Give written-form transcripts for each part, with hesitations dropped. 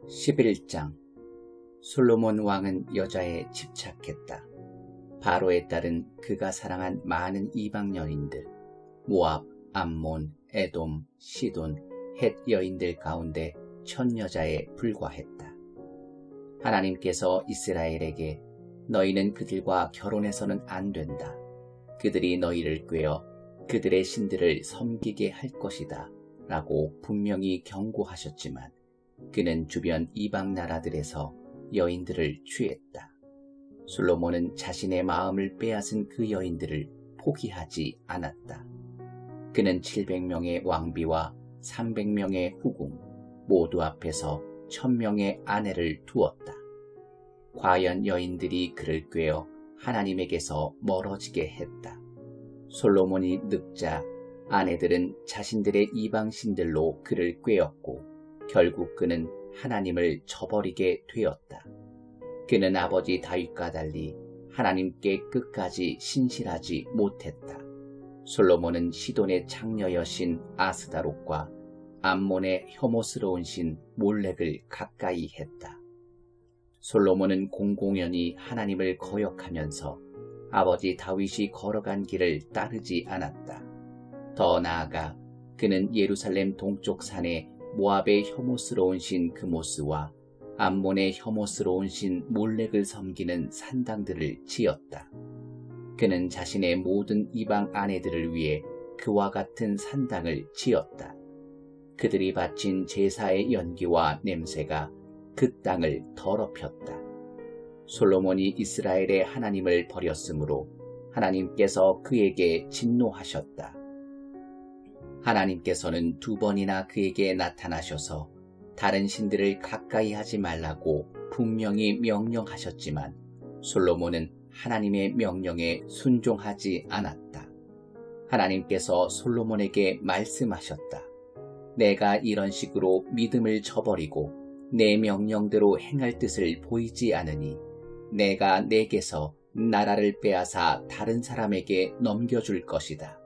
11장. 솔로몬 왕은 여자에 집착했다. 바로에 따른 그가 사랑한 많은 이방 여인들, 모압, 암몬, 에돔, 시돈, 헷 여인들 가운데 1000여자에 불과했다. 하나님께서 이스라엘에게 너희는 그들과 결혼해서는 안 된다. 그들이 너희를 꾀어 그들의 신들을 섬기게 할 것이다 라고 분명히 경고하셨지만 그는 주변 이방 나라들에서 여인들을 취했다. 솔로몬은 자신의 마음을 빼앗은 그 여인들을 포기하지 않았다. 그는 700명의 왕비와 300명의 후궁 모두 앞에서 1000명의 아내를 두었다. 과연 여인들이 그를 꾀어 하나님에게서 멀어지게 했다. 솔로몬이 늙자 아내들은 자신들의 이방신들로 그를 꾀었고 결국 그는 하나님을 저버리게 되었다. 그는 아버지 다윗과 달리 하나님께 끝까지 신실하지 못했다. 솔로몬은 시돈의 창녀 여신 아스다롯과 암몬의 혐오스러운 신 몰렉을 가까이 했다. 솔로몬은 공공연히 하나님을 거역하면서 아버지 다윗이 걸어간 길을 따르지 않았다. 더 나아가 그는 예루살렘 동쪽 산에 모압의 혐오스러운 신 그모스와 암몬의 혐오스러운 신 몰렉을 섬기는 산당들을 지었다. 그는 자신의 모든 이방 아내들을 위해 그와 같은 산당을 지었다. 그들이 바친 제사의 연기와 냄새가 그 땅을 더럽혔다. 솔로몬이 이스라엘의 하나님을 버렸으므로 하나님께서 그에게 진노하셨다. 하나님께서는 2번이나 그에게 나타나셔서 다른 신들을 가까이 하지 말라고 분명히 명령하셨지만 솔로몬은 하나님의 명령에 순종하지 않았다. 하나님께서 솔로몬에게 말씀하셨다. 내가 이런 식으로 믿음을 저버리고 내 명령대로 행할 뜻을 보이지 않으니 내가 내게서 나라를 빼앗아 다른 사람에게 넘겨줄 것이다.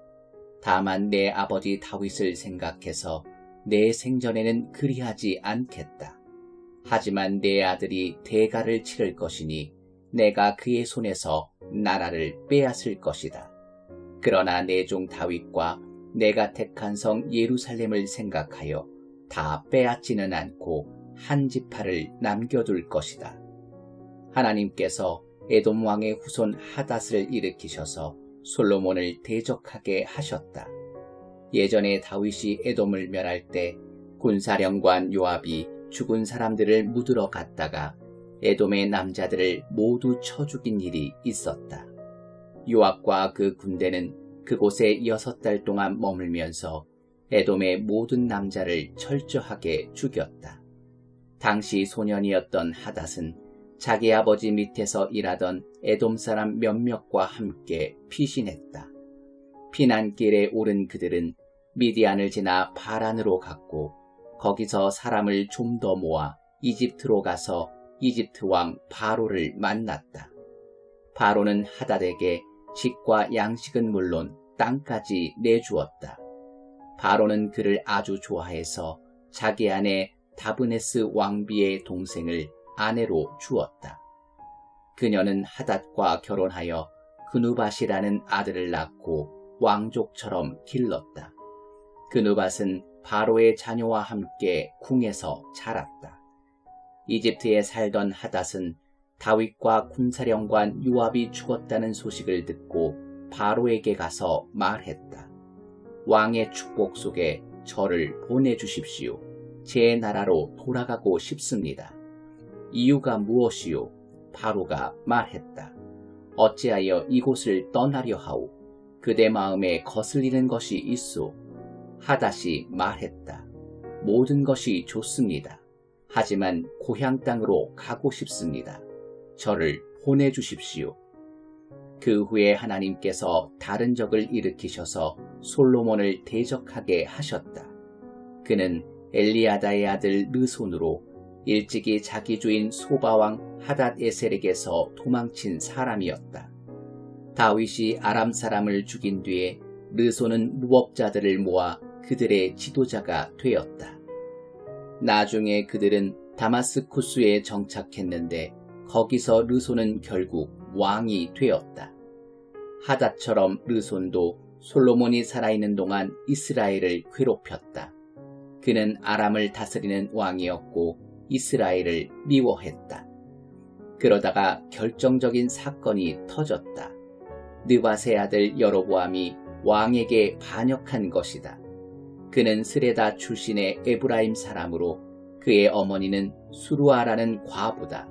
다만 내 아버지 다윗을 생각해서 내 생전에는 그리하지 않겠다. 하지만 내 아들이 대가를 치를 것이니 내가 그의 손에서 나라를 빼앗을 것이다. 그러나 내 종 다윗과 내가 택한 성 예루살렘을 생각하여 다 빼앗지는 않고 한 지파를 남겨둘 것이다. 하나님께서 에돔 왕의 후손 하닷을 일으키셔서 솔로몬을 대적하게 하셨다. 예전에 다윗이 에돔을 멸할 때 군사령관 요압이 죽은 사람들을 묻으러 갔다가 에돔의 남자들을 모두 쳐 죽인 일이 있었다. 요압과 그 군대는 그곳에 6달 동안 머물면서 에돔의 모든 남자를 철저하게 죽였다. 당시 소년이었던 하닷은 자기 아버지 밑에서 일하던 에돔 사람 몇몇과 함께 피신했다. 피난길에 오른 그들은 미디안을 지나 바란으로 갔고 거기서 사람을 좀 더 모아 이집트로 가서 이집트 왕 바로를 만났다. 바로는 하닷에게 집과 양식은 물론 땅까지 내주었다. 바로는 그를 아주 좋아해서 자기 아내 다브네스 왕비의 동생을 아내로 주었다. 그녀는 하닷과 결혼하여 그누밧이라는 아들을 낳고 왕족처럼 길렀다. 그누밧은 바로의 자녀와 함께 궁에서 자랐다. 이집트에 살던 하닷은 다윗과 군사령관 요압이 죽었다는 소식을 듣고 바로에게 가서 말했다. 왕의 축복 속에 저를 보내주십시오. 제 나라로 돌아가고 싶습니다. 이유가 무엇이요? 바로가 말했다. 어찌하여 이곳을 떠나려 하오? 그대 마음에 거슬리는 것이 있소. 하닷이 말했다. 모든 것이 좋습니다. 하지만 고향 땅으로 가고 싶습니다. 저를 보내주십시오. 그 후에 하나님께서 다른 적을 일으키셔서 솔로몬을 대적하게 하셨다. 그는 엘리아다의 아들 르손으로 일찍이 자기 주인 소바왕 하닷에셀에게서 도망친 사람이었다. 다윗이 아람 사람을 죽인 뒤에 르손은 무법자들을 모아 그들의 지도자가 되었다. 나중에 그들은 다마스쿠스에 정착했는데 거기서 르손은 결국 왕이 되었다. 하닷처럼 르손도 솔로몬이 살아있는 동안 이스라엘을 괴롭혔다. 그는 아람을 다스리는 왕이었고 이스라엘을 미워했다. 그러다가 결정적인 사건이 터졌다. 느밧의 아들 여로보암이 왕에게 반역한 것이다. 그는 스레다 출신의 에브라임 사람으로 그의 어머니는 수루아라는 과부다.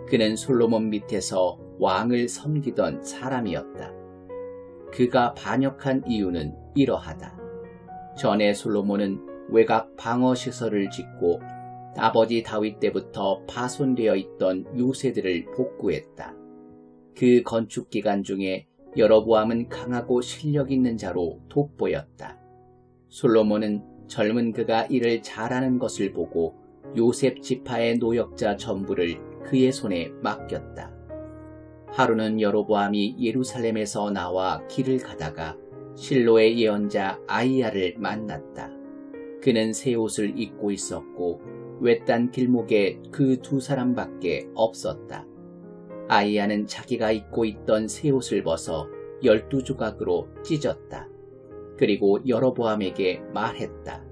그는 솔로몬 밑에서 왕을 섬기던 사람이었다. 그가 반역한 이유는 이러하다. 전에 솔로몬은 외곽 방어시설을 짓고 아버지 다윗 때부터 파손되어 있던 요새들을 복구했다. 그 건축 기간 중에 여로보암은 강하고 실력 있는 자로 돋보였다. 솔로몬은 젊은 그가 일을 잘하는 것을 보고 요셉 지파의 노역자 전부를 그의 손에 맡겼다. 하루는 여로보암이 예루살렘에서 나와 길을 가다가 실로의 예언자 아이야를 만났다. 그는 새 옷을 입고 있었고 외딴 길목에 그 두 사람밖에 없었다. 아이야는 자기가 입고 있던 새 옷을 벗어 12조각으로 찢었다. 그리고 여로보암에게 말했다.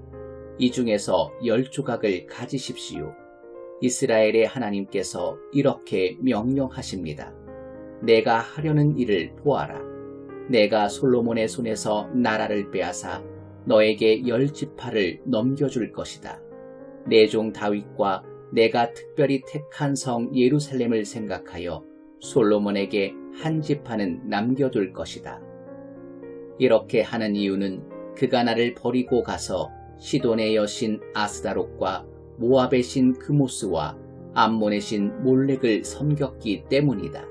이 중에서 10조각을 가지십시오. 이스라엘의 하나님께서 이렇게 명령하십니다. 내가 하려는 일을 보아라. 내가 솔로몬의 손에서 나라를 빼앗아 너에게 10지파를 넘겨줄 것이다. 내 종 다윗과 내가 특별히 택한 성 예루살렘을 생각하여 솔로몬에게 한 지파는 남겨둘 것이다. 이렇게 하는 이유는 그가 나를 버리고 가서 시돈의 여신 아스다롯과 모압의 신 그모스와 암몬의 신 몰렉을 섬겼기 때문이다.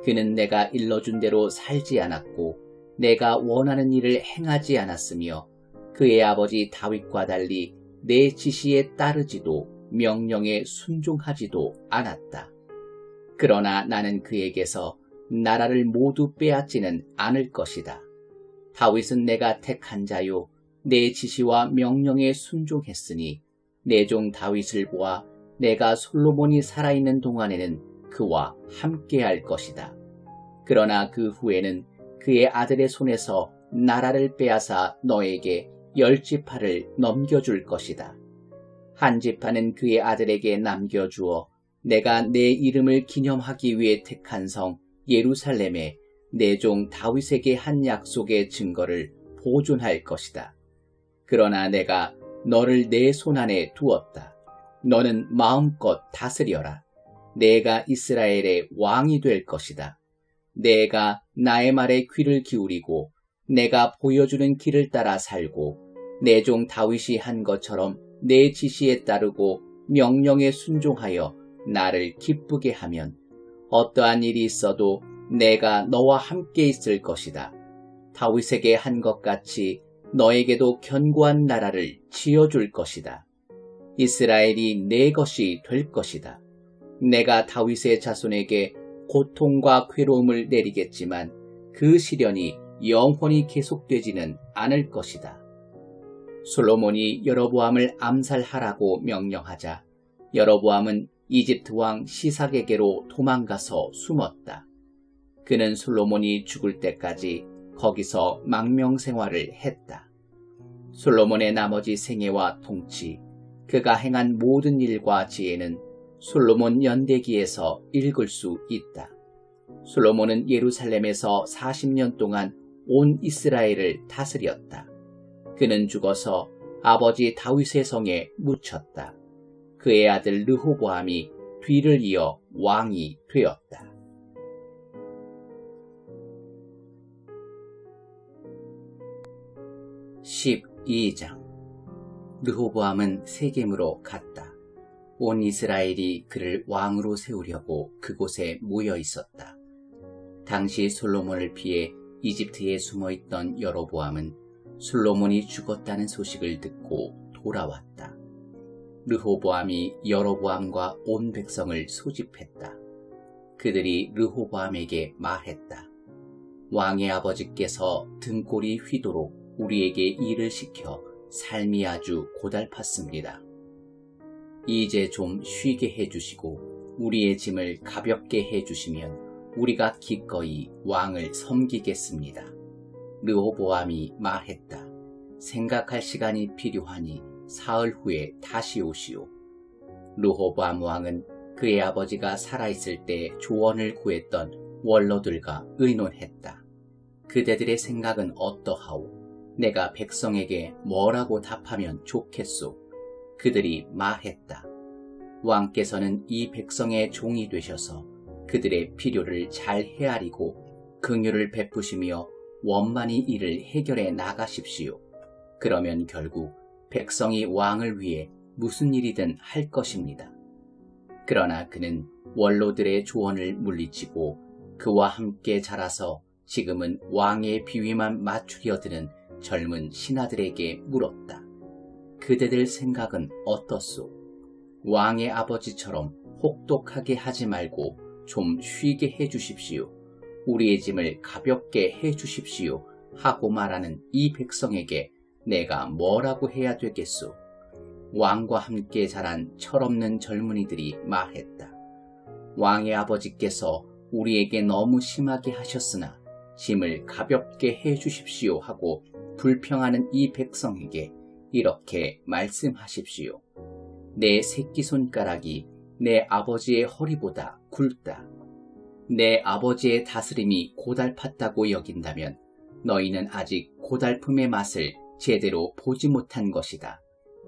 그는 내가 일러준 대로 살지 않았고 내가 원하는 일을 행하지 않았으며 그의 아버지 다윗과 달리 내 지시에 따르지도 명령에 순종하지도 않았다. 그러나 나는 그에게서 나라를 모두 빼앗지는 않을 것이다. 다윗은 내가 택한 자요 내 지시와 명령에 순종했으니 내 종 다윗을 보아 내가 솔로몬이 살아있는 동안에는 그와 함께할 것이다. 그러나 그 후에는 그의 아들의 손에서 나라를 빼앗아 너에게 10지파를 넘겨줄 것이다. 한 지파는 그의 아들에게 남겨주어 내가 내 이름을 기념하기 위해 택한 성 예루살렘에 내 종 다윗에게 한 약속의 증거를 보존할 것이다. 그러나 내가 너를 내 손안에 두었다. 너는 마음껏 다스려라. 내가 이스라엘의 왕이 될 것이다. 내가 나의 말에 귀를 기울이고 내가 보여주는 길을 따라 살고 내 종 다윗이 한 것처럼 내 지시에 따르고 명령에 순종하여 나를 기쁘게 하면 어떠한 일이 있어도 내가 너와 함께 있을 것이다. 다윗에게 한 것 같이 너에게도 견고한 나라를 지어줄 것이다. 이스라엘이 내 것이 될 것이다. 내가 다윗의 자손에게 고통과 괴로움을 내리겠지만 그 시련이 영원히 계속되지는 않을 것이다. 솔로몬이 여로보암을 암살하라고 명령하자 여로보암은 이집트 왕 시삭에게로 도망가서 숨었다. 그는 솔로몬이 죽을 때까지 거기서 망명생활을 했다. 솔로몬의 나머지 생애와 통치, 그가 행한 모든 일과 지혜는 솔로몬 연대기에서 읽을 수 있다. 솔로몬은 예루살렘에서 40년 동안 온 이스라엘을 다스렸다. 그는 죽어서 아버지 다윗의 성에 묻혔다. 그의 아들 르호보암이 뒤를 이어 왕이 되었다. (12장) 르호보암은 세겜으로 갔다. 온 이스라엘이 그를 왕으로 세우려고 그곳에 모여 있었다. 당시 솔로몬을 피해 이집트에 숨어있던 여로보암은 솔로몬이 죽었다는 소식을 듣고 돌아왔다. 르호보암이 여로보암과 온 백성을 소집했다. 그들이 르호보암에게 말했다. 왕의 아버지께서 등골이 휘도록 우리에게 일을 시켜 삶이 아주 고달팠습니다. 이제 좀 쉬게 해주시고 우리의 짐을 가볍게 해주시면 우리가 기꺼이 왕을 섬기겠습니다. 르호보암이 말했다. 생각할 시간이 필요하니 사흘 후에 다시 오시오. 르호보암 왕은 그의 아버지가 살아있을 때 조언을 구했던 원로들과 의논했다. 그대들의 생각은 어떠하오? 내가 백성에게 뭐라고 답하면 좋겠소? 그들이 말했다. 왕께서는 이 백성의 종이 되셔서 그들의 필요를 잘 헤아리고 긍휼을 베푸시며 원만히 이를 해결해 나가십시오. 그러면 결국 백성이 왕을 위해 무슨 일이든 할 것입니다. 그러나 그는 원로들의 조언을 물리치고 그와 함께 자라서 지금은 왕의 비위만 맞추려 드는 젊은 신하들에게 물었다. 그대들 생각은 어떻소? 왕의 아버지처럼 혹독하게 하지 말고 좀 쉬게 해주십시오. 우리의 짐을 가볍게 해주십시오. 하고 말하는 이 백성에게 내가 뭐라고 해야 되겠소? 왕과 함께 자란 철없는 젊은이들이 말했다. 왕의 아버지께서 우리에게 너무 심하게 하셨으나 짐을 가볍게 해주십시오 하고 불평하는 이 백성에게 이렇게 말씀하십시오. 내 새끼손가락이 내 아버지의 허리보다 굵다. 내 아버지의 다스림이 고달팠다고 여긴다면 너희는 아직 고달픔의 맛을 제대로 보지 못한 것이다.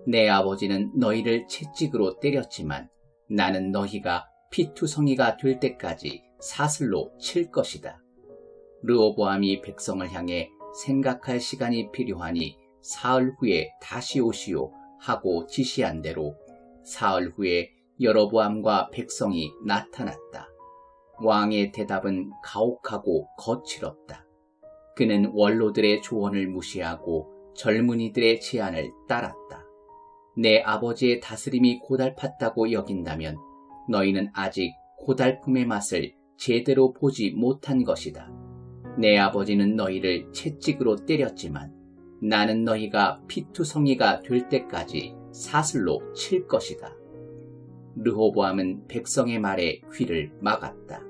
내 아버지는 너희를 채찍으로 때렸지만 나는 너희가 피투성이가 될 때까지 사슬로 칠 것이다. 르호보암이 백성을 향해 생각할 시간이 필요하니 사흘 후에 다시 오시오 하고 지시한 대로 사흘 후에 여로보암과 백성이 나타났다. 왕의 대답은 가혹하고 거칠었다. 그는 원로들의 조언을 무시하고 젊은이들의 제안을 따랐다. 내 아버지의 다스림이 고달팠다고 여긴다면 너희는 아직 고달픔의 맛을 제대로 보지 못한 것이다. 내 아버지는 너희를 채찍으로 때렸지만 나는 너희가 피투성이가 될 때까지 사슬로 칠 것이다. 르호보암은 백성의 말에 귀를 막았다.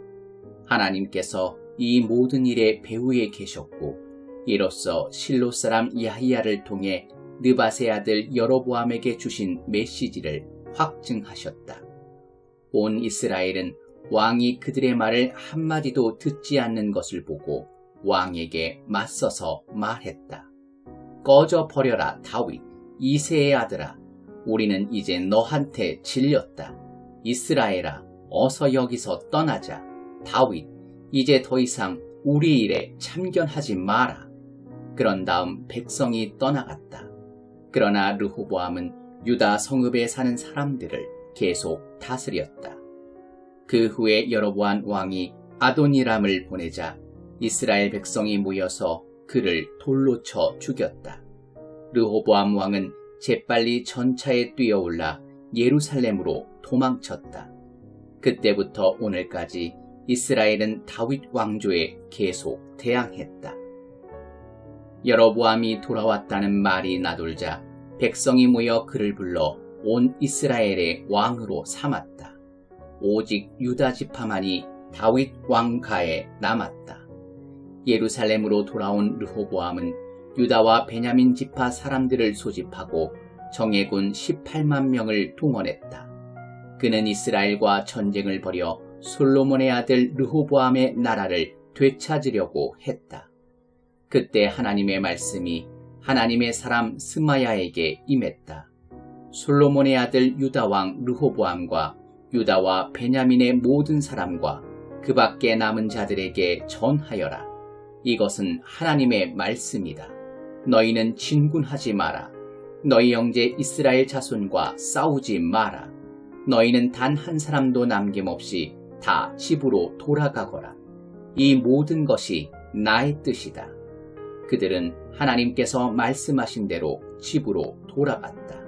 하나님께서 이 모든 일의 배후에 계셨고 이로써 실로 사람 야히야를 통해 느밧의 아들 여로보암에게 주신 메시지를 확증하셨다. 온 이스라엘은 왕이 그들의 말을 한마디도 듣지 않는 것을 보고 왕에게 맞서서 말했다. 꺼져 버려라 다윗, 이새의 아들아. 우리는 이제 너한테 질렸다. 이스라엘아, 어서 여기서 떠나자. 다윗, 이제 더 이상 우리 일에 참견하지 마라. 그런 다음 백성이 떠나갔다. 그러나 르호보암은 유다 성읍에 사는 사람들을 계속 다스렸다. 그 후에 여로보암 왕이 아도니람을 보내자 이스라엘 백성이 모여서 그를 돌로 쳐 죽였다. 르호보암 왕은 재빨리 전차에 뛰어올라 예루살렘으로 도망쳤다. 그때부터 오늘까지 이스라엘은 다윗 왕조에 계속 대항했다. 여로보암이 돌아왔다는 말이 나돌자 백성이 모여 그를 불러 온 이스라엘의 왕으로 삼았다. 오직 유다 지파만이 다윗 왕가에 남았다. 예루살렘으로 돌아온 르호보암은 유다와 베냐민 지파 사람들을 소집하고 정예군 18만 명을 동원했다. 그는 이스라엘과 전쟁을 벌여 솔로몬의 아들 르호보암의 나라를 되찾으려고 했다. 그때 하나님의 말씀이 하나님의 사람 스마야에게 임했다. 솔로몬의 아들 유다왕 르호보암과 유다와 베냐민의 모든 사람과 그 밖에 남은 자들에게 전하여라. 이것은 하나님의 말씀이다. 너희는 진군하지 마라. 너희 형제 이스라엘 자손과 싸우지 마라. 너희는 단 한 사람도 남김없이 다 집으로 돌아가거라. 이 모든 것이 나의 뜻이다. 그들은 하나님께서 말씀하신 대로 집으로 돌아갔다.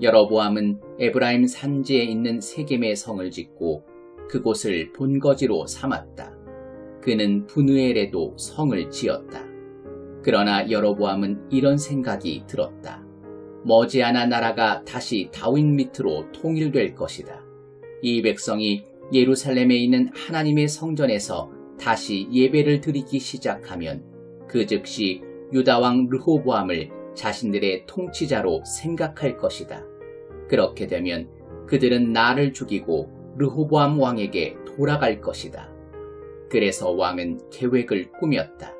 여로보암은 에브라임 산지에 있는 세겜의 성을 짓고 그곳을 본거지로 삼았다. 그는 분우엘에도 성을 지었다. 그러나 여로보암은 이런 생각이 들었다. 머지않아 나라가 다시 다윗 밑으로 통일될 것이다. 이 백성이 예루살렘에 있는 하나님의 성전에서 다시 예배를 드리기 시작하면 그 즉시 유다 왕 르호보암을 자신들의 통치자로 생각할 것이다. 그렇게 되면 그들은 나를 죽이고 르호보암 왕에게 돌아갈 것이다. 그래서 왕은 계획을 꾸몄다.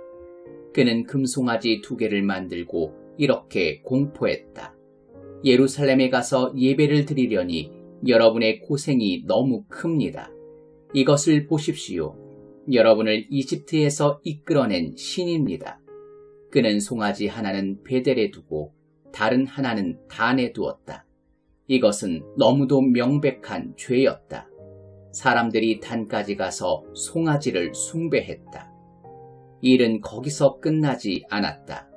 그는 금송아지 2개를 만들고 이렇게 공포했다. 예루살렘에 가서 예배를 드리려니 여러분의 고생이 너무 큽니다. 이것을 보십시오. 여러분을 이집트에서 이끌어낸 신입니다. 그는 송아지 하나는 베델에 두고 다른 하나는 단에 두었다. 이것은 너무도 명백한 죄였다. 사람들이 단까지 가서 송아지를 숭배했다. 일은 거기서 끝나지 않았다.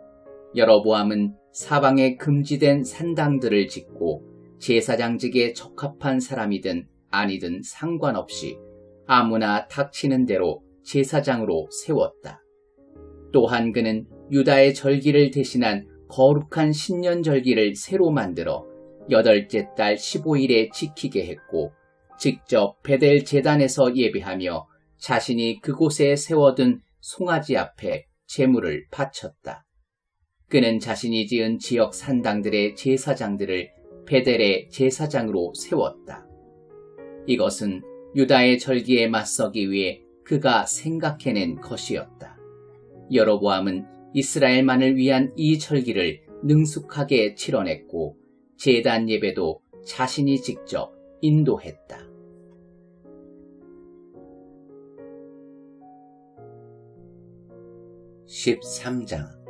여로보암은 사방에 금지된 산당들을 짓고 제사장직에 적합한 사람이든 아니든 상관없이 아무나 닥치는 대로 제사장으로 세웠다. 또한 그는 유다의 절기를 대신한 거룩한 신년절기를 새로 만들어 8째 달 15일에 지키게 했고 직접 베델 제단에서 예배하며 자신이 그곳에 세워둔 송아지 앞에 제물을 바쳤다. 그는 자신이 지은 지역 산당들의 제사장들을 베델의 제사장으로 세웠다. 이것은 유다의 절기에 맞서기 위해 그가 생각해낸 것이었다. 여로보암은 이스라엘만을 위한 이 절기를 능숙하게 치러냈고 제단 예배도 자신이 직접 인도했다. 13장.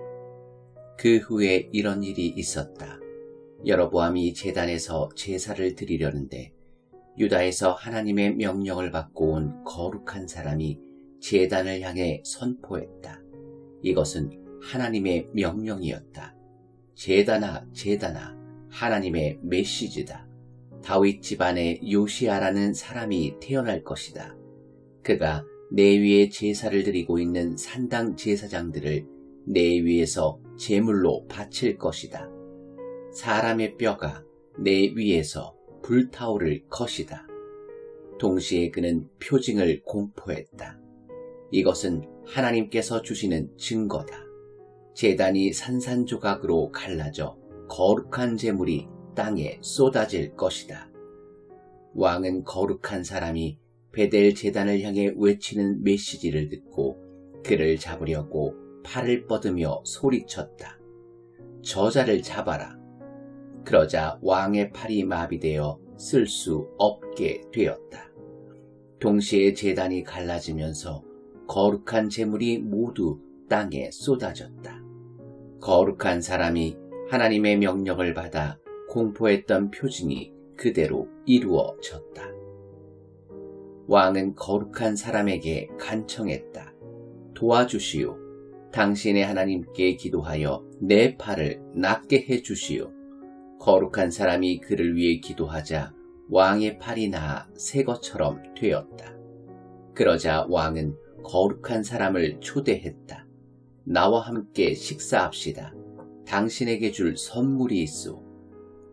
그 후에 이런 일이 있었다. 여로보암이 제단에서 제사를 드리려는데 유다에서 하나님의 명령을 받고 온 거룩한 사람이 제단을 향해 선포했다. 이것은 하나님의 명령이었다. 제단아, 제단아, 하나님의 메시지다. 다윗 집안에 요시아라는 사람이 태어날 것이다. 그가 내 위에 제사를 드리고 있는 산당 제사장들을 내 위에서 제물로 바칠 것이다. 사람의 뼈가 내 위에서 불타오를 것이다. 동시에 그는 표징을 공포했다. 이것은 하나님께서 주시는 증거다. 제단이 산산조각으로 갈라져 거룩한 제물이 땅에 쏟아질 것이다. 왕은 거룩한 사람이 베델 제단을 향해 외치는 메시지를 듣고 그를 잡으려고 팔을 뻗으며 소리쳤다. 저자를 잡아라. 그러자 왕의 팔이 마비되어 쓸 수 없게 되었다. 동시에 제단이 갈라지면서 거룩한 제물이 모두 땅에 쏟아졌다. 거룩한 사람이 하나님의 명령을 받아 공포했던 표징이 그대로 이루어졌다. 왕은 거룩한 사람에게 간청했다. 도와주시오. 당신의 하나님께 기도하여 내 팔을 낫게 해주시오. 거룩한 사람이 그를 위해 기도하자 왕의 팔이 나아 새 것처럼 되었다. 그러자 왕은 거룩한 사람을 초대했다. 나와 함께 식사합시다. 당신에게 줄 선물이 있소.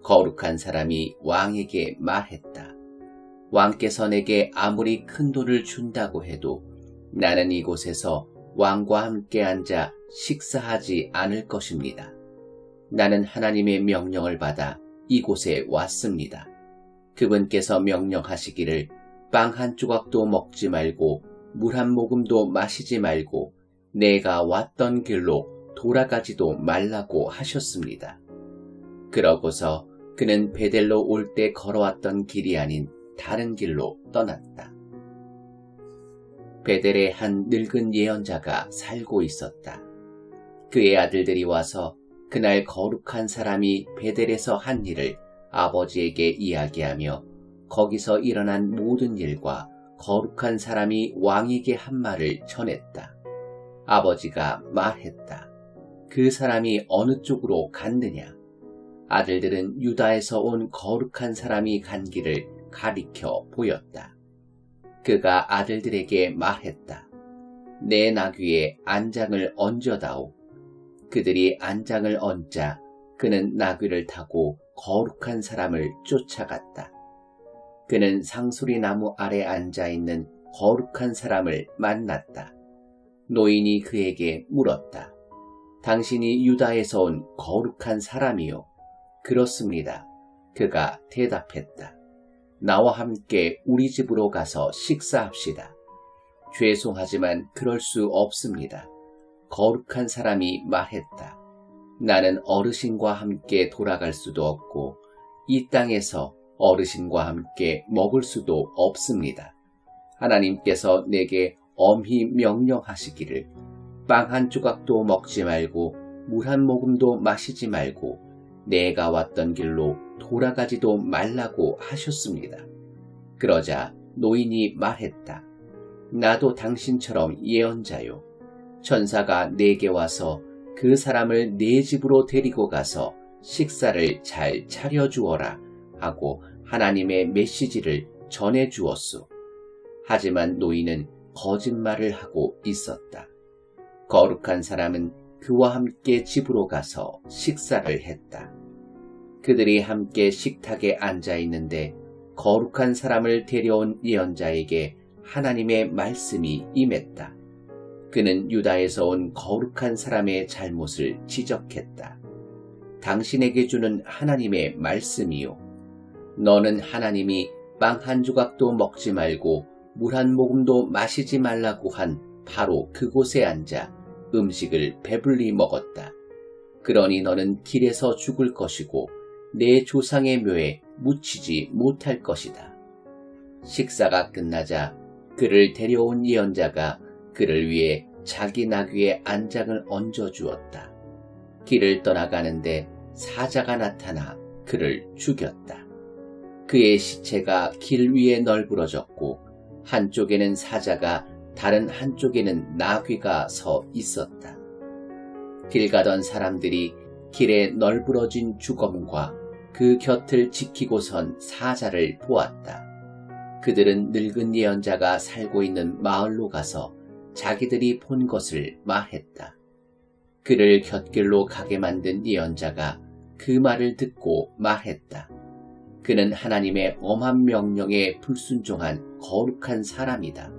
거룩한 사람이 왕에게 말했다. 왕께서 내게 아무리 큰 돈을 준다고 해도 나는 이곳에서 왕과 함께 앉아 식사하지 않을 것입니다. 나는 하나님의 명령을 받아 이곳에 왔습니다. 그분께서 명령하시기를 빵 한 조각도 먹지 말고 물 한 모금도 마시지 말고 내가 왔던 길로 돌아가지도 말라고 하셨습니다. 그러고서 그는 베델로 올 때 걸어왔던 길이 아닌 다른 길로 떠났다. 베델에 한 늙은 예언자가 살고 있었다. 그의 아들들이 와서 그날 거룩한 사람이 베델에서 한 일을 아버지에게 이야기하며 거기서 일어난 모든 일과 거룩한 사람이 왕에게 한 말을 전했다. 아버지가 말했다. 그 사람이 어느 쪽으로 갔느냐? 아들들은 유다에서 온 거룩한 사람이 간 길을 가리켜 보였다. 그가 아들들에게 말했다. 내 나귀에 안장을 얹어다오. 그들이 안장을 얹자 그는 나귀를 타고 거룩한 사람을 쫓아갔다. 그는 상수리 나무 아래 앉아있는 거룩한 사람을 만났다. 노인이 그에게 물었다. 당신이 유다에서 온 거룩한 사람이요? 그렇습니다. 그가 대답했다. 나와 함께 우리 집으로 가서 식사합시다. 죄송하지만 그럴 수 없습니다. 거룩한 사람이 말했다. 나는 어르신과 함께 돌아갈 수도 없고 이 땅에서 어르신과 함께 먹을 수도 없습니다. 하나님께서 내게 엄히 명령하시기를 빵 한 조각도 먹지 말고 물 한 모금도 마시지 말고 내가 왔던 길로 돌아가지도 말라고 하셨습니다. 그러자 노인이 말했다. 나도 당신처럼 예언자요. 천사가 내게 와서 그 사람을 내 집으로 데리고 가서 식사를 잘 차려주어라 하고 하나님의 메시지를 전해주었소. 하지만 노인은 거짓말을 하고 있었다. 거룩한 사람은 그와 함께 집으로 가서 식사를 했다. 그들이 함께 식탁에 앉아 있는데 거룩한 사람을 데려온 예언자에게 하나님의 말씀이 임했다. 그는 유다에서 온 거룩한 사람의 잘못을 지적했다. 당신에게 주는 하나님의 말씀이요. 너는 하나님이 빵 한 조각도 먹지 말고 물 한 모금도 마시지 말라고 한 바로 그곳에 앉아 음식을 배불리 먹었다. 그러니 너는 길에서 죽을 것이고 내 조상의 묘에 묻히지 못할 것이다. 식사가 끝나자 그를 데려온 예언자가 그를 위해 자기 나귀에 안장을 얹어주었다. 길을 떠나가는데 사자가 나타나 그를 죽였다. 그의 시체가 길 위에 널브러졌고 한쪽에는 사자가 다른 한쪽에는 나귀가 서 있었다. 길 가던 사람들이 길에 널브러진 주검과 그 곁을 지키고 선 사자를 보았다. 그들은 늙은 예언자가 살고 있는 마을로 가서 자기들이 본 것을 말했다. 그를 곁길로 가게 만든 예언자가 그 말을 듣고 말했다. 그는 하나님의 엄한 명령에 불순종한 거룩한 사람이다.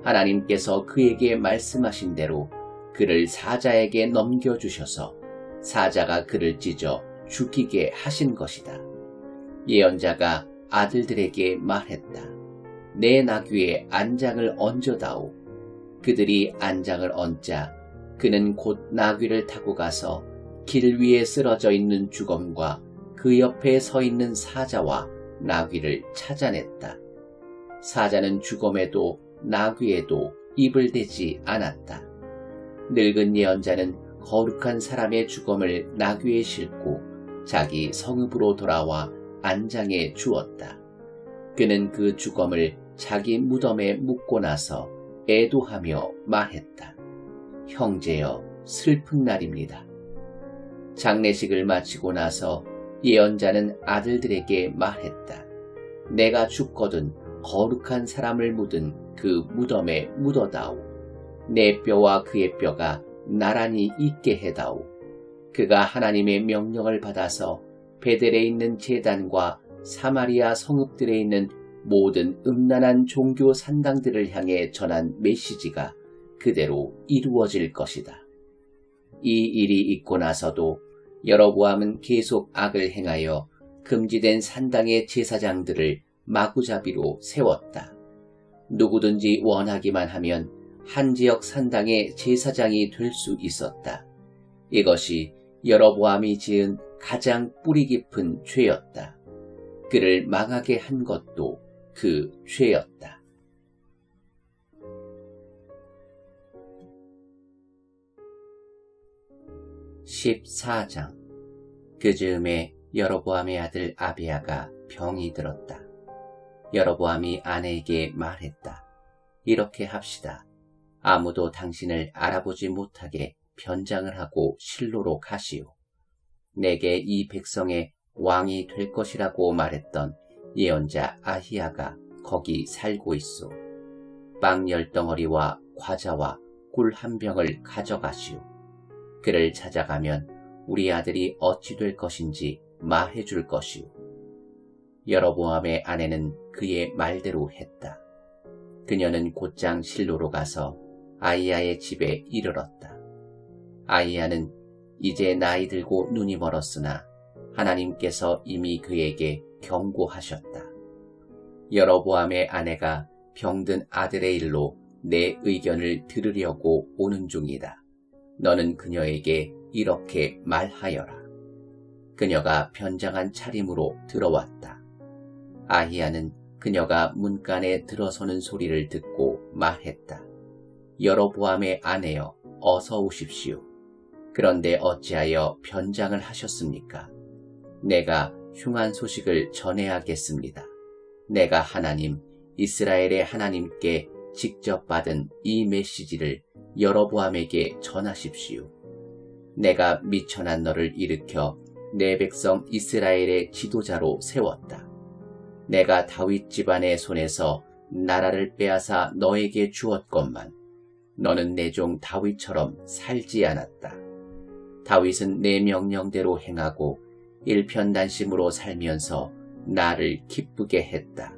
하나님께서 그에게 말씀하신 대로 그를 사자에게 넘겨주셔서 사자가 그를 찢어 죽이게 하신 것이다. 예언자가 아들들에게 말했다. 내 나귀에 안장을 얹어다오. 그들이 안장을 얹자 그는 곧 나귀를 타고 가서 길 위에 쓰러져 있는 주검과 그 옆에 서 있는 사자와 나귀를 찾아냈다. 사자는 주검에도 나귀에도 입을 대지 않았다. 늙은 예언자는 거룩한 사람의 주검을 나귀에 싣고 자기 성읍으로 돌아와 안장에 주었다. 그는 그 주검을 자기 무덤에 묻고 나서 애도하며 말했다. 형제여, 슬픈 날입니다. 장례식을 마치고 나서 예언자는 아들들에게 말했다. 내가 죽거든 거룩한 사람을 묻은 그 무덤에 묻어다오. 내 뼈와 그의 뼈가 나란히 있게 해다오. 그가 하나님의 명령을 받아서 베델에 있는 제단과 사마리아 성읍들에 있는 모든 음란한 종교 산당들을 향해 전한 메시지가 그대로 이루어질 것이다. 이 일이 있고 나서도 여로보암은 계속 악을 행하여 금지된 산당의 제사장들을 마구잡이로 세웠다. 누구든지 원하기만 하면 한 지역 산당의 제사장이 될 수 있었다. 이것이 여로보암이 지은 가장 뿌리 깊은 죄였다. 그를 망하게 한 것도 그 죄였다. 14장. 그 즈음에 여로보암의 아들 아비야가 병이 들었다. 여로보암이 아내에게 말했다. 이렇게 합시다. 아무도 당신을 알아보지 못하게 변장을 하고 실로로 가시오. 내게 이 백성의 왕이 될 것이라고 말했던 예언자 아히야가 거기 살고 있소. 빵 10덩어리와 과자와 꿀 한 병을 가져가시오. 그를 찾아가면 우리 아들이 어찌 될 것인지 마해줄 것이오. 여로보암의 아내는 그의 말대로 했다. 그녀는 곧장 실로로 가서 아히야의 집에 이르렀다. 아히야는 이제 나이 들고 눈이 멀었으나 하나님께서 이미 그에게 경고하셨다. 여로보암의 아내가 병든 아들의 일로 내 의견을 들으려고 오는 중이다. 너는 그녀에게 이렇게 말하여라. 그녀가 변장한 차림으로 들어왔다. 아히야는 그녀가 문간에 들어서는 소리를 듣고 말했다. 여로보암의 아내여, 어서 오십시오. 그런데 어찌하여 변장을 하셨습니까? 내가 흉한 소식을 전해야겠습니다. 내가 하나님, 이스라엘의 하나님께 직접 받은 이 메시지를 여로보암에게 전하십시오. 내가 미천한 너를 일으켜 내 백성 이스라엘의 지도자로 세웠다. 내가 다윗 집안의 손에서 나라를 빼앗아 너에게 주었건만 너는 내 종 다윗처럼 살지 않았다. 다윗은 내 명령대로 행하고 일편단심으로 살면서 나를 기쁘게 했다.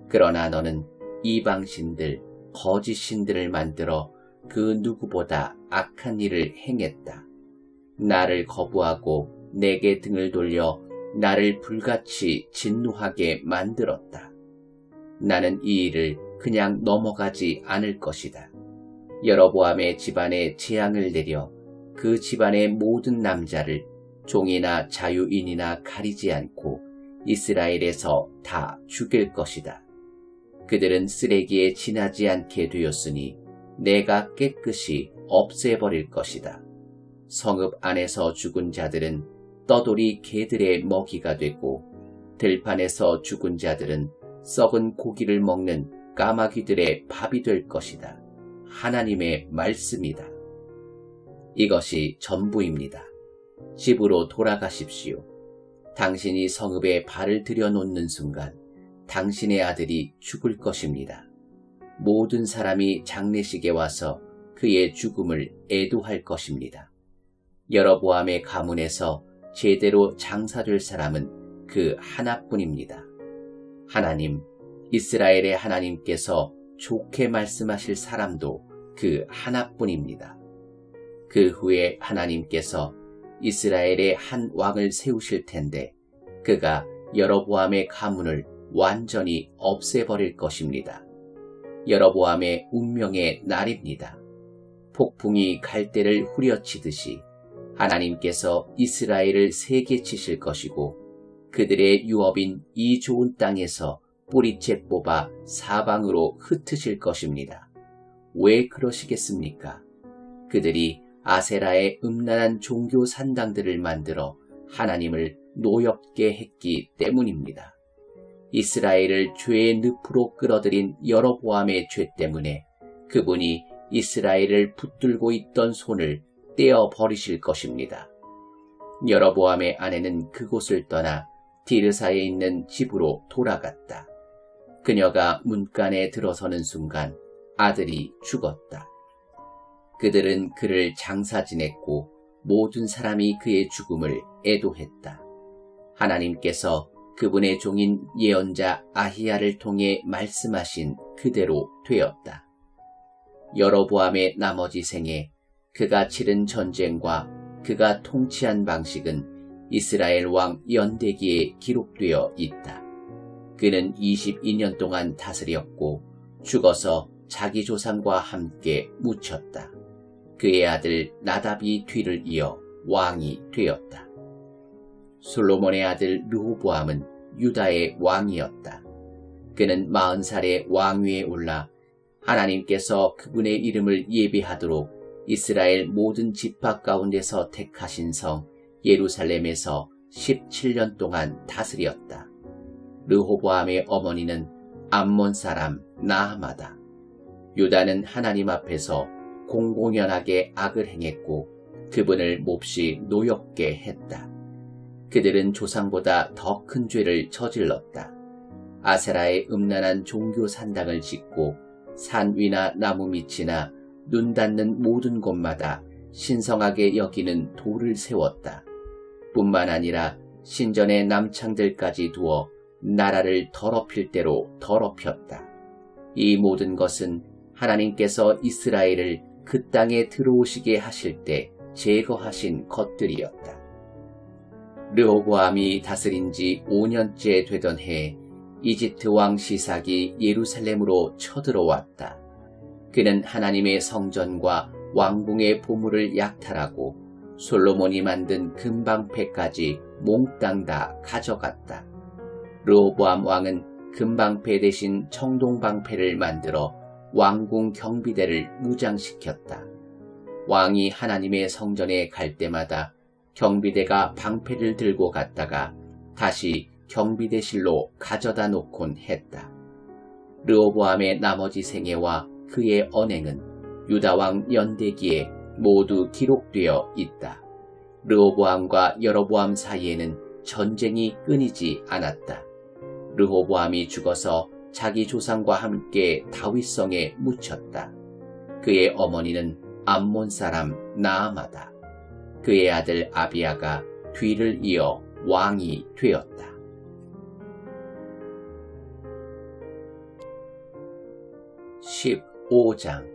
그러나 너는 이방신들, 거짓신들을 만들어 그 누구보다 악한 일을 행했다. 나를 거부하고 내게 등을 돌려 나를 불같이 진노하게 만들었다. 나는 이 일을 그냥 넘어가지 않을 것이다. 여로보암의 집안에 재앙을 내려 그 집안의 모든 남자를 종이나 자유인이나 가리지 않고 이스라엘에서 다 죽일 것이다. 그들은 쓰레기에 지나지 않게 되었으니 내가 깨끗이 없애버릴 것이다. 성읍 안에서 죽은 자들은 떠돌이 개들의 먹이가 되고 들판에서 죽은 자들은 썩은 고기를 먹는 까마귀들의 밥이 될 것이다. 하나님의 말씀이다. 이것이 전부입니다. 집으로 돌아가십시오. 당신이 성읍에 발을 들여놓는 순간 당신의 아들이 죽을 것입니다. 모든 사람이 장례식에 와서 그의 죽음을 애도할 것입니다. 여로보암의 가문에서 제대로 장사될 사람은 그 하나뿐입니다. 하나님, 이스라엘의 하나님께서 좋게 말씀하실 사람도 그 하나뿐입니다. 그 후에 하나님께서 이스라엘의 한 왕을 세우실 텐데 그가 여로보암의 가문을 완전히 없애버릴 것입니다. 여로보암의 운명의 날입니다. 폭풍이 갈대를 후려치듯이 하나님께서 이스라엘을 세게 치실 것이고 그들의 유업인 이 좋은 땅에서 뿌리채 뽑아 사방으로 흩으실 것입니다. 왜 그러시겠습니까? 그들이 아세라의 음란한 종교 산당들을 만들어 하나님을 노엽게 했기 때문입니다. 이스라엘을 죄의 늪으로 끌어들인 여로보암의 죄 때문에 그분이 이스라엘을 붙들고 있던 손을 떼어 버리실 것입니다. 여로보암의 아내는 그곳을 떠나 디르사에 있는 집으로 돌아갔다. 그녀가 문간에 들어서는 순간 아들이 죽었다. 그들은 그를 장사 지냈고 모든 사람이 그의 죽음을 애도했다. 하나님께서 그분의 종인 예언자 아히야를 통해 말씀하신 그대로 되었다. 여로보암의 나머지 생에 그가 치른 전쟁과 그가 통치한 방식은 이스라엘 왕 연대기에 기록되어 있다. 그는 22년 동안 다스렸고 죽어서 자기 조상과 함께 묻혔다. 그의 아들 나답이 뒤를 이어 왕이 되었다. 솔로몬의 아들 르호보암은 유다의 왕이었다. 그는 40살에 왕위에 올라 하나님께서 그분의 이름을 예비하도록 이스라엘 모든 지파 가운데서 택하신 성 예루살렘에서 17년 동안 다스렸다. 르호보암의 어머니는 암몬 사람 나아마다. 유다는 하나님 앞에서 공공연하게 악을 행했고 그분을 몹시 노엽게 했다. 그들은 조상보다 더 큰 죄를 저질렀다. 아세라의 음란한 종교 산당을 짓고 산 위나 나무 밑이나 눈 닿는 모든 곳마다 신성하게 여기는 돌을 세웠다. 뿐만 아니라 신전의 남창들까지 두어 나라를 더럽힐 대로 더럽혔다. 이 모든 것은 하나님께서 이스라엘을 그 땅에 들어오시게 하실 때 제거하신 것들이었다. 르호보암이 다스린 지 5년째 되던 해에 이집트 왕 시삭이 예루살렘으로 쳐들어왔다. 그는 하나님의 성전과 왕궁의 보물을 약탈하고 솔로몬이 만든 금방패까지 몽땅 다 가져갔다. 르호보암 왕은 금방패 대신 청동방패를 만들어 왕궁 경비대를 무장시켰다. 왕이 하나님의 성전에 갈 때마다 경비대가 방패를 들고 갔다가 다시 경비대실로 가져다 놓곤 했다. 르호보암의 나머지 생애와 그의 언행은 유다왕 연대기에 모두 기록되어 있다. 르호보암과 여로보암 사이에는 전쟁이 끊이지 않았다. 르호보암이 죽어서 자기 조상과 함께 다윗성에 묻혔다. 그의 어머니는 암몬 사람 나아마다. 그의 아들 아비야가 뒤를 이어 왕이 되었다. 15장.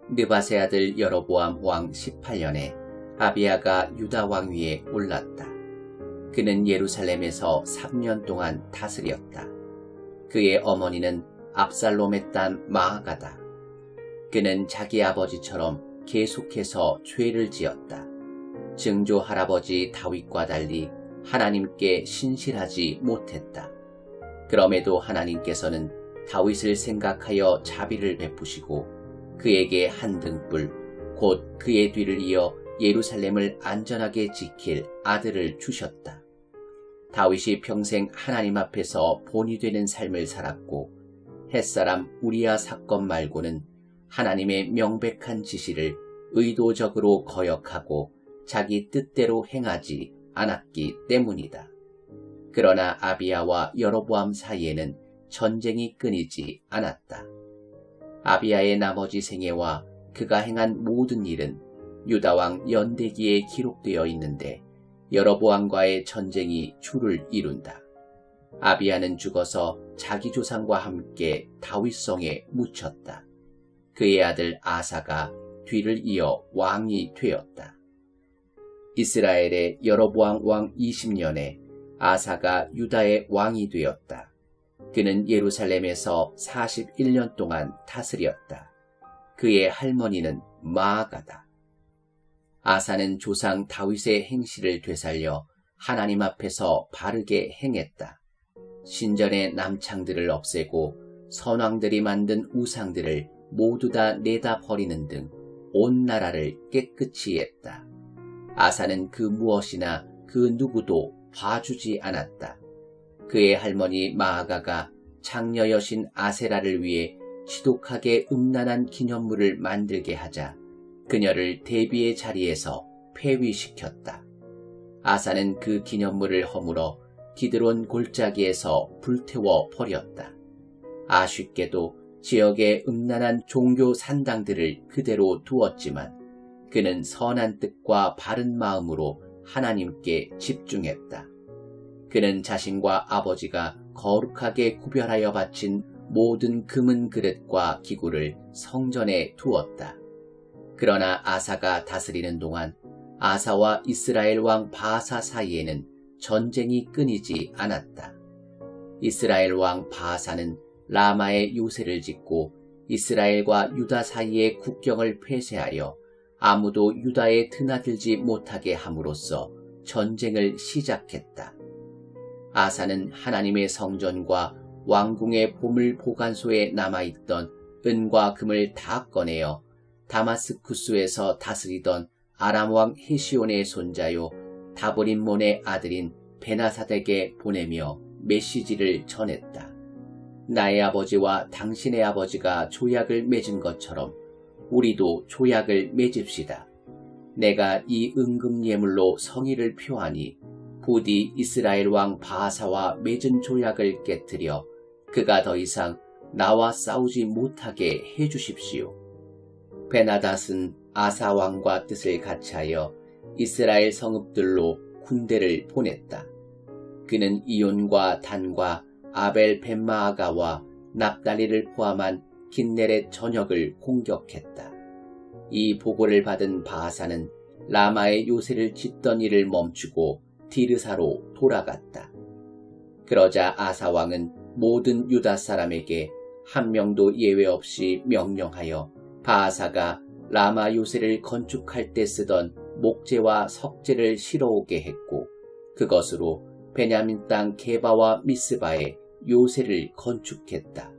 느밧의 아들 여로보암 왕 18년에 아비야가 유다 왕위에 올랐다. 그는 예루살렘에서 3년 동안 다스렸다. 그의 어머니는 압살롬의 딸 마아가다. 그는 자기 아버지처럼 계속해서 죄를 지었다. 증조 할아버지 다윗과 달리 하나님께 신실하지 못했다. 그럼에도 하나님께서는 다윗을 생각하여 자비를 베푸시고 그에게 한 등불 곧 그의 뒤를 이어 예루살렘을 안전하게 지킬 아들을 주셨다. 다윗이 평생 하나님 앞에서 본이 되는 삶을 살았고 햇사람 우리아 사건 말고는 하나님의 명백한 지시를 의도적으로 거역하고 자기 뜻대로 행하지 않았기 때문이다. 그러나 아비야와 여로보암 사이에는 전쟁이 끊이지 않았다. 아비야의 나머지 생애와 그가 행한 모든 일은 유다왕 연대기에 기록되어 있는데 여로보암과의 전쟁이 주를 이룬다. 아비야는 죽어서 자기 조상과 함께 다윗성에 묻혔다. 그의 아들 아사가 뒤를 이어 왕이 되었다. 이스라엘의 여로보암 왕 20년에 아사가 유다의 왕이 되었다. 그는 예루살렘에서 41년 동안 다스렸다. 그의 할머니는 마아가다. 아사는 조상 다윗의 행실을 되살려 하나님 앞에서 바르게 행했다. 신전의 남창들을 없애고 선왕들이 만든 우상들을 모두 다 내다 버리는 등 온 나라를 깨끗이 했다. 아사는 그 무엇이나 그 누구도 봐주지 않았다. 그의 할머니 마아가가 장녀 여신 아세라를 위해 지독하게 음란한 기념물을 만들게 하자 그녀를 대비의 자리에서 폐위시켰다. 아사는 그 기념물을 허물어 기드론 골짜기에서 불태워 버렸다. 아쉽게도 지역의 음란한 종교 산당들을 그대로 두었지만 그는 선한 뜻과 바른 마음으로 하나님께 집중했다. 그는 자신과 아버지가 거룩하게 구별하여 바친 모든 금은 그릇과 기구를 성전에 두었다. 그러나 아사가 다스리는 동안 아사와 이스라엘 왕 바아사 사이에는 전쟁이 끊이지 않았다. 이스라엘 왕 바아사는 라마에 요새를 짓고 이스라엘과 유다 사이의 국경을 폐쇄하여 아무도 유다에 드나들지 못하게 함으로써 전쟁을 시작했다. 아사는 하나님의 성전과 왕궁의 보물 보관소에 남아있던 은과 금을 다 꺼내어 다마스쿠스에서 다스리던 아람 왕 헤시온의 손자요 다보림몬의 아들인 베나사덱에 보내며 메시지를 전했다. 나의 아버지와 당신의 아버지가 조약을 맺은 것처럼 우리도 조약을 맺읍시다. 내가 이 은금 예물로 성의를 표하니 부디 이스라엘 왕 바아사와 맺은 조약을 깨뜨려 그가 더 이상 나와 싸우지 못하게 해주십시오. 베나닷은 아사 왕과 뜻을 같이하여 이스라엘 성읍들로 군대를 보냈다. 그는 이온과 단과 아벨 벳마아가와 납달리를 포함한 긴네렛 전역을 공격했다. 이 보고를 받은 바아사는 라마의 요새를 짓던 일을 멈추고 디르사로 돌아갔다. 그러자 아사 왕은 모든 유다 사람에게 한 명도 예외 없이 명령하여 바아사가 라마 요새를 건축할 때 쓰던 목재와 석재를 실어오게 했고, 그것으로 베냐민 땅 게바와 미스바에 요새를 건축했다.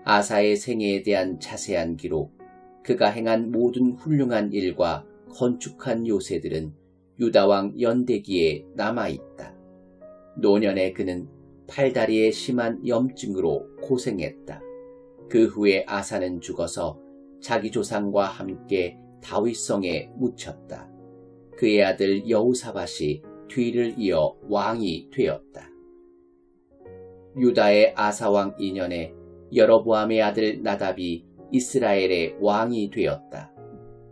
아사의 생애에 대한 자세한 기록, 그가 행한 모든 훌륭한 일과 건축한 요새들은 유다왕 연대기에 남아있다. 노년에 그는 팔다리에 심한 염증으로 고생했다. 그 후에 아사는 죽어서 자기 조상과 함께 다윗성에 묻혔다. 그의 아들 여호사밧이 뒤를 이어 왕이 되었다. 유다의 아사왕 2년에 여로보암의 아들 나답이 이스라엘의 왕이 되었다.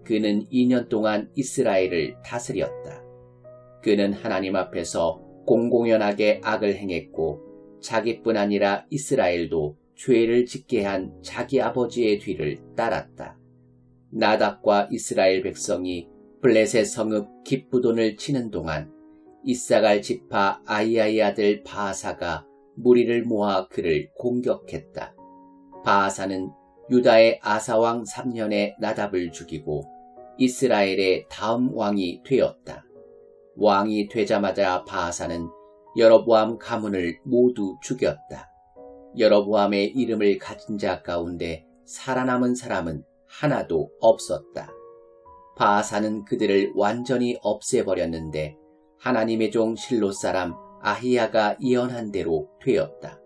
그는 2년 동안 이스라엘을 다스렸다. 그는 하나님 앞에서 공공연하게 악을 행했고, 자기뿐 아니라 이스라엘도 죄를 짓게 한 자기 아버지의 뒤를 따랐다. 나답과 이스라엘 백성이 블레셋 성읍 깁부돈을 치는 동안 이사갈 지파 아히야의 아들 바아사가 무리를 모아 그를 공격했다. 바아사는 유다의 아사왕 3년에 나답을 죽이고 이스라엘의 다음 왕이 되었다. 왕이 되자마자 바아사는 여로보암 가문을 모두 죽였다. 여로보암의 이름을 가진 자 가운데 살아남은 사람은 하나도 없었다. 바아사는 그들을 완전히 없애버렸는데 하나님의 종 실로 사람 아히야가 예언한 대로 되었다.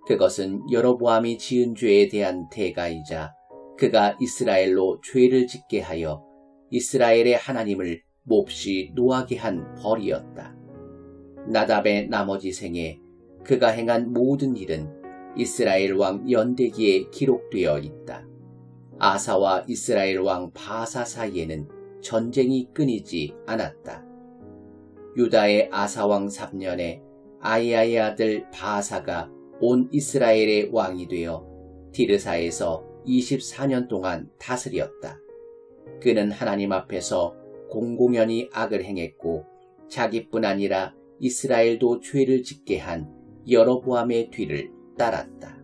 그것은 여로보암이 지은 죄에 대한 대가이자 그가 이스라엘로 죄를 짓게 하여 이스라엘의 하나님을 몹시 노하게 한 벌이었다. 나답의 나머지 생에 그가 행한 모든 일은 이스라엘 왕 연대기에 기록되어 있다. 아사와 이스라엘 왕 바아사 사이에는 전쟁이 끊이지 않았다. 유다의 아사왕 3년에 아히야의 아들 바아사가 온 이스라엘의 왕이 되어 디르사에서 24년 동안 다스렸다. 그는 하나님 앞에서 공공연히 악을 행했고 자기뿐 아니라 이스라엘도 죄를 짓게 한 여로보암의 뒤를 따랐다.